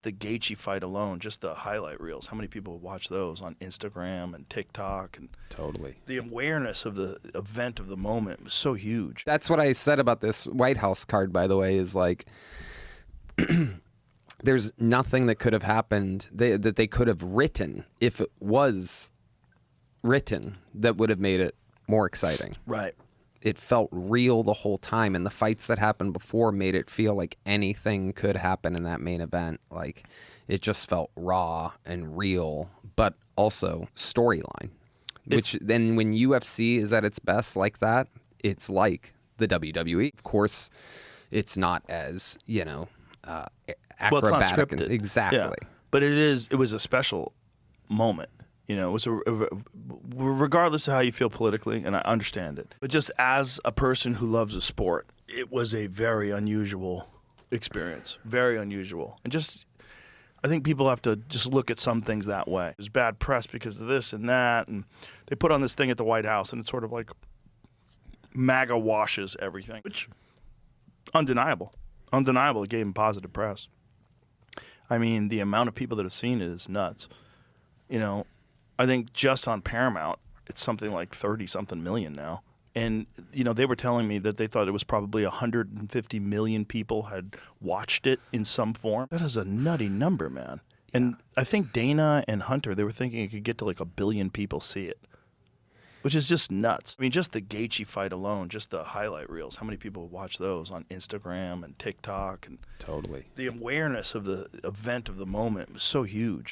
The Gaethje fight alone, just the highlight reels, how many people watch those on Instagram and TikTok? And Totally. the awareness of the event of the moment was so huge. That's what I said about this White House card, by the way, is like there's nothing that could have happened that they could have written if it was written that would have made it more exciting. Right. It felt real the whole time, and the fights that happened before made it feel like anything could happen in that main event. Like, it just felt raw and real, but also storyline. Which then when UFC is at its best like that, it's like the WWE. Of course, it's not as, acrobatic. Well, it's not scripted. Exactly. Yeah. But it was a special moment. It was regardless of how you feel politically, and I understand it. But just as a person who loves a sport, it was a very unusual experience. Very unusual. And I think people have to just look at some things that way. There's bad press because of this and that, and they put on this thing at the White House, and it's sort of like MAGA washes everything, which undeniable. Undeniable, it gave him positive press. I mean, the amount of people that have seen it is nuts. I think just on Paramount, it's something like 30-something million now. And, they were telling me that they thought it was probably 150 million people had watched it in some form. That is a nutty number, man. Yeah. And I think Dana and Hunter, they were thinking it could get to like 1 billion people see it, which is just nuts. I mean, just the Gaethje fight alone, just the highlight reels, how many people watch those on Instagram and TikTok? And Totally. the awareness of the event of the moment was so huge.